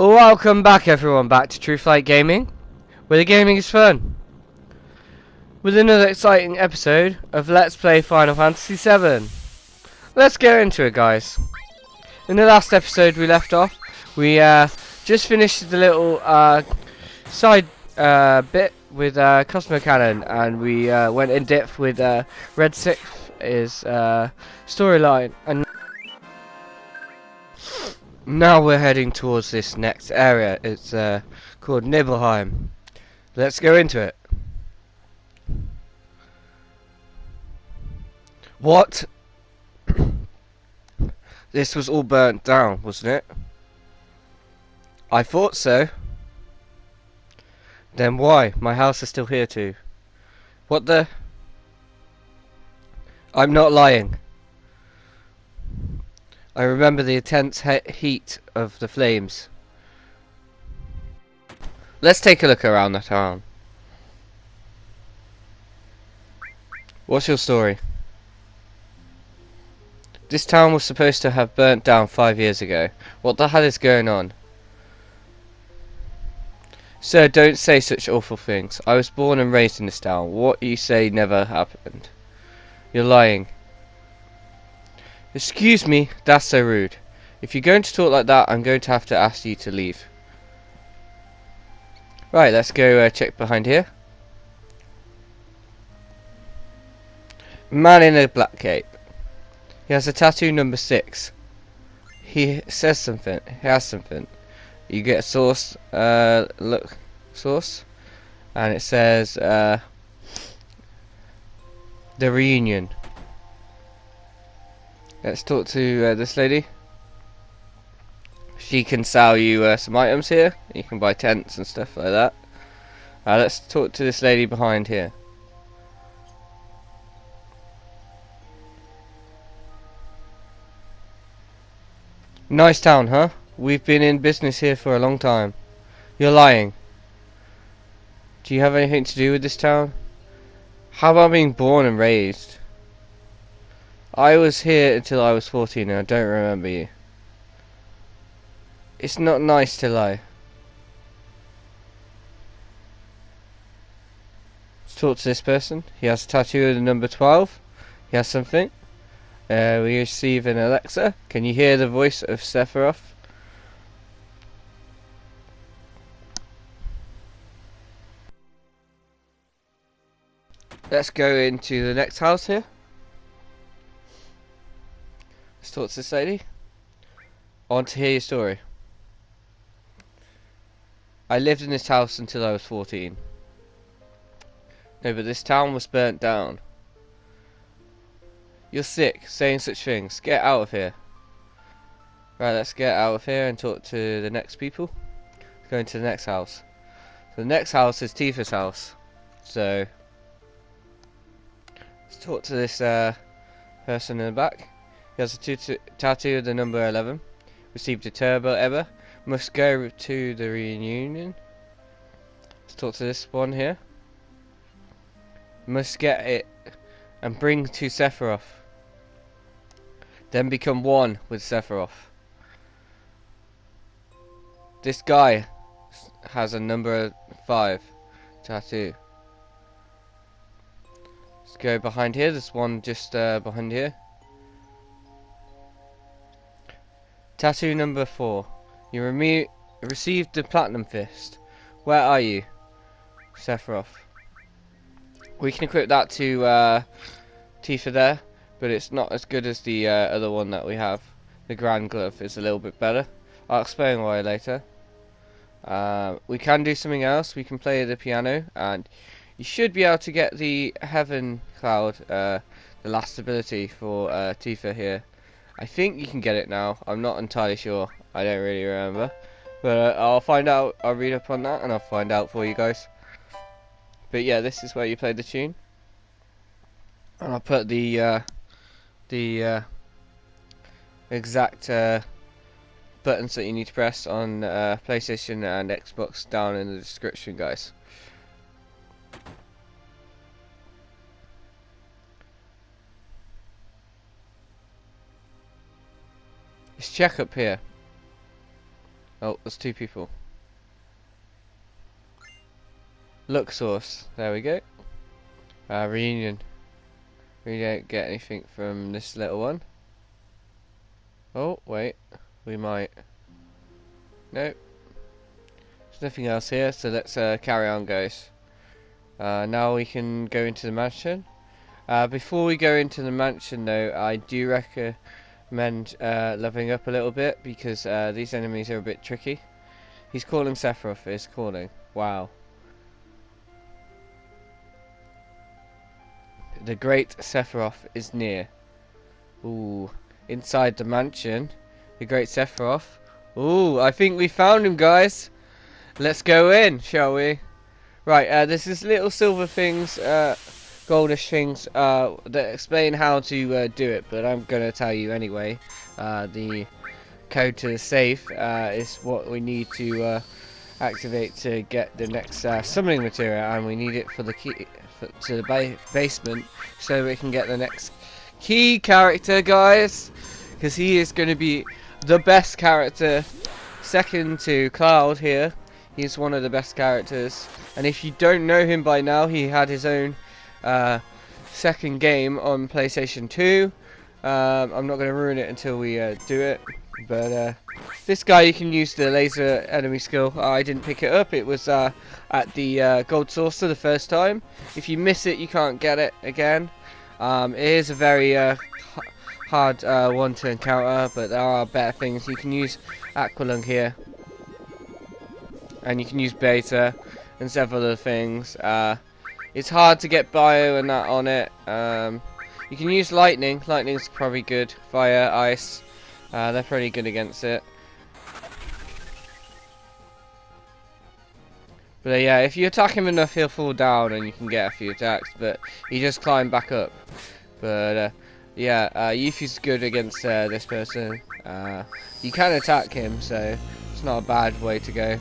Welcome back everyone, back to Truth Light Gaming, where the gaming is fun. With another exciting episode of Let's Play Final Fantasy VII. Let's get into it, guys. In the last episode we left off, we just finished the little side bit with Cosmo Cannon, and we went in depth with Red Sixth storyline, and now we're heading towards this next area. It's called Nibelheim. Let's go into it. What? This was all burnt down, wasn't it? I thought so. Then why? My house is still here too. What the? I'm not lying. I remember the intense heat of the flames. Let's take a look around the town. What's your story? This town was supposed to have burnt down 5 years ago. What the hell is going on? Sir, don't say such awful things. I was born and raised in this town. What you say never happened. You're lying. Excuse me, that's so rude. If you're going to talk like that, I'm going to have to ask you to leave. Right, let's go check behind here. Man in a black cape. He has a tattoo number 6. He says something. He has something. You get a source. Look, source, and it says the reunion. Let's talk to this lady. She can sell you some items here. You can buy tents and stuff like that. Let's talk to this lady behind here. Nice town, huh? We've been in business here for a long time. You're lying. Do you have anything to do with this town? How about being born and raised? I was here until I was 14 and I don't remember you. It's not nice to lie. Let's talk to this person. He has a tattoo of the number 12. He has something. We receive an Alexa. Can you hear the voice of Sephiroth? Let's go into the next house here. Let's talk to this lady. I want to hear your story. I lived in this house until I was 14. No, but this town was burnt down. You're sick, saying such things. Get out of here. Right, let's get out of here and talk to the next people. Let's go into the next house. So the next house is Tifa's house. So let's talk to this person in the back. He has a tattoo of the number 11. Received a turbo ever. Must go to the reunion. Let's talk to this one here. Must get it and bring to Sephiroth. Then become one with Sephiroth. This guy has a number 5 tattoo. Let's go behind here. This one just behind here. Tattoo number 4. You received the platinum fist. Where are you? Sephiroth. We can equip that to Tifa there, but it's not as good as the other one that we have. The Grand Glove is a little bit better. I'll explain why later. We can do something else. We can play the piano, and you should be able to get the Heaven Cloud, the last ability for Tifa here. I think you can get it now. I'm not entirely sure. I don't really remember. But I'll find out. I'll read up on that and I'll find out for you guys. But yeah, this is where you play the tune. And I'll put the exact buttons that you need to press on PlayStation and Xbox down in the description, guys. Let's check up here. Oh, there's two people. Look source. There we go. Reunion. We don't get anything from this little one. Oh, wait. We might. Nope. There's nothing else here, so let's carry on, guys. Now we can go into the mansion. Before we go into the mansion, though, I do recommend leveling up a little bit, because these enemies are a bit tricky. He's calling Sephiroth. He's calling. Wow. The great Sephiroth is near. Ooh. Inside the mansion. The great Sephiroth. Ooh, I think we found him, guys. Let's go in, shall we? Right, there's this little silver things, goldish things, that explain how to do it, but I'm gonna tell you anyway. The code to the safe is what we need to activate to get the next summoning materia, and we need it for the key to the basement, so we can get the next key character, guys, because he is going to be the best character, second to Cloud here. He's one of the best characters, and if you don't know him by now, he had his own second game on PlayStation 2. I'm not going to ruin it until we do it, but this guy, you can use the laser enemy skill. I didn't pick it up. It was at the gold saucer the first time. If you miss it, you can't get it again. It is a very hard one to encounter, but there are better things. You can use Aqualung here, and you can use Beta and several other things. It's hard to get bio and that on it. You can use lightning. Lightning's probably good. Fire, ice, they're pretty good against it. But yeah, if you attack him enough, he'll fall down and you can get a few attacks, but he just climb back up. But yeah, Yuffie's good against this person. You can attack him, so it's not a bad way to go.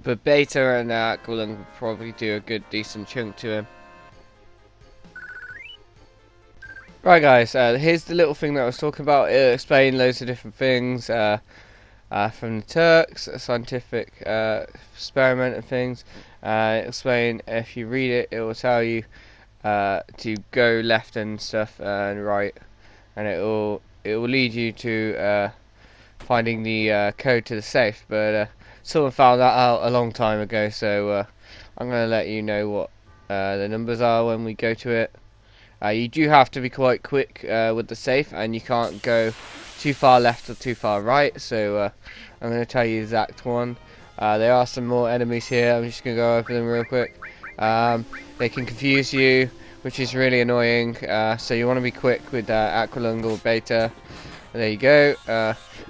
But Beta and Aqualung will probably do a good, decent chunk to him. Right, guys, here's the little thing that I was talking about. It'll explain loads of different things. From the Turks, a scientific experiment and things. Explain, if you read it, it will tell you to go left and stuff and right, and it will lead you to finding the code to the safe. But someone found that out a long time ago, so I'm going to let you know what the numbers are when we go to it. You do have to be quite quick with the safe, and you can't go too far left or too far right, so I'm going to tell you the exact one. There are some more enemies here. I'm just going to go over them real quick. They can confuse you, which is really annoying, so you want to be quick with Aqualung or Beta. There you go.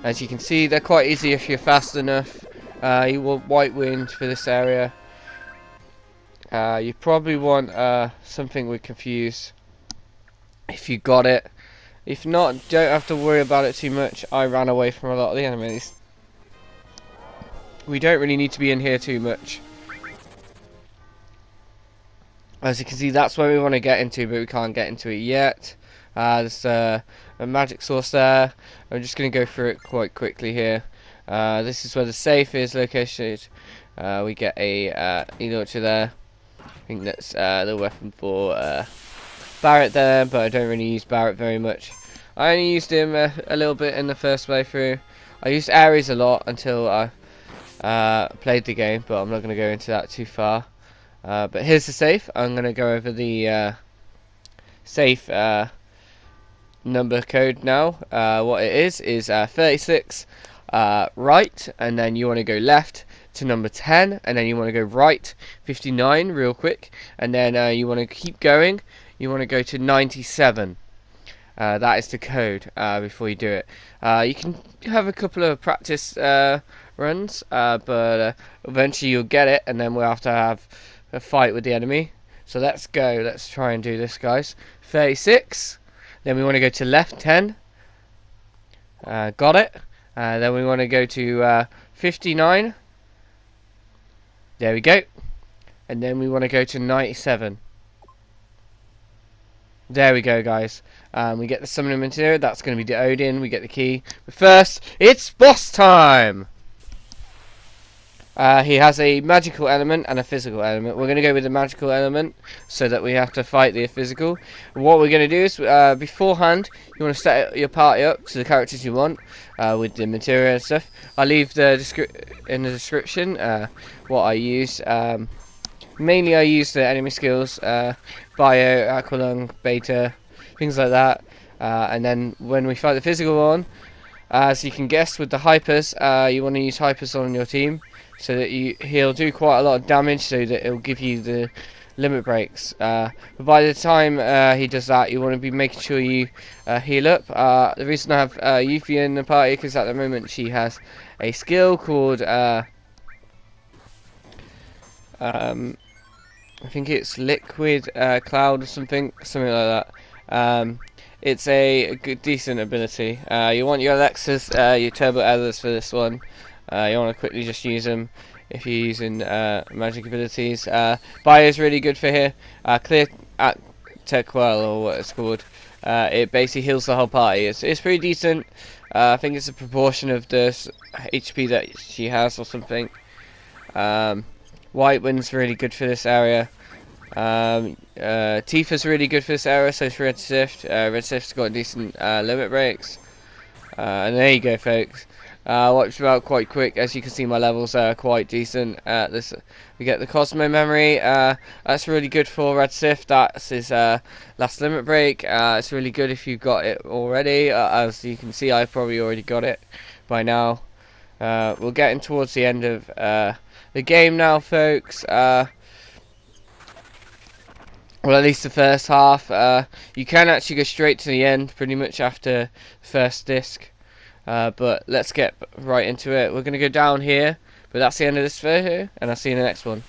As you can see, they're quite easy if you're fast enough. You want White Wind for this area. You probably want something with Confuse if you got it. If not, don't have to worry about it too much. I ran away from a lot of the enemies. We don't really need to be in here too much. As you can see, that's where we want to get into, but we can't get into it yet. There's a magic source there. I'm just going to go through it quite quickly here. This is where the safe is located. We get a e-launcher there. I think that's the weapon for Barrett there, but I don't really use Barrett very much. I only used him a little bit in the first playthrough. I used Ares a lot until I played the game, but I'm not going to go into that too far. But here's the safe. I'm going to go over the safe number code now. What it is 36 right, and then you want to go left to number 10, and then you want to go right 59 real quick, and then you want to keep going. You want to go to 97. That is the code before you do it. You can have a couple of practice runs, but eventually you'll get it, and then we'll have to have a fight with the enemy. So let's go. Let's try and do this, guys. 36. Then we want to go to left 10. Got it. Then we want to go to 59. There we go. And then we want to go to 97. There we go, guys. We get the summoning material. That's going to be the Odin. We get the key. But first, it's boss time! He has a magical element and a physical element. We're going to go with the magical element so that we have to fight the physical. What we're going to do is, beforehand, you want to set your party up to the characters you want with the material and stuff. I'll leave in the description what I use. Mainly I use the enemy skills, Bio, Aqualung, Beta, things like that. And then when we fight the physical one, as you can guess with the hypers, you want to use hypers on your team so that he'll do quite a lot of damage so that it'll give you the limit breaks. But by the time he does that, you want to be making sure you heal up. The reason I have Yuffie in the party because at the moment she has a skill called I think it's Liquid Cloud or something like that. It's a good, decent ability. You want your Alexas, your Turbo Others for this one. You want to quickly just use them if you're using magic abilities. Bio is really good for here. Clear Tequel, or what it's called. It basically heals the whole party. It's pretty decent. I think it's a proportion of the HP that she has or something. White Wind's really good for this area. Tifa's really good for this area, so is Red Sift. Red Sift's got decent limit breaks. And there you go, folks. Wipes them out quite quick. As you can see, my levels are quite decent. We get the Cosmo memory. That's really good for Red Sift. That's his last limit break. It's really good if you've got it already. As you can see, I've probably already got it by now. We're getting towards the end of the game now, folks. Well, at least the first half. You can actually go straight to the end pretty much after the first disc. But let's get right into it. We're going to go down here. But that's the end of this video, and I'll see you in the next one.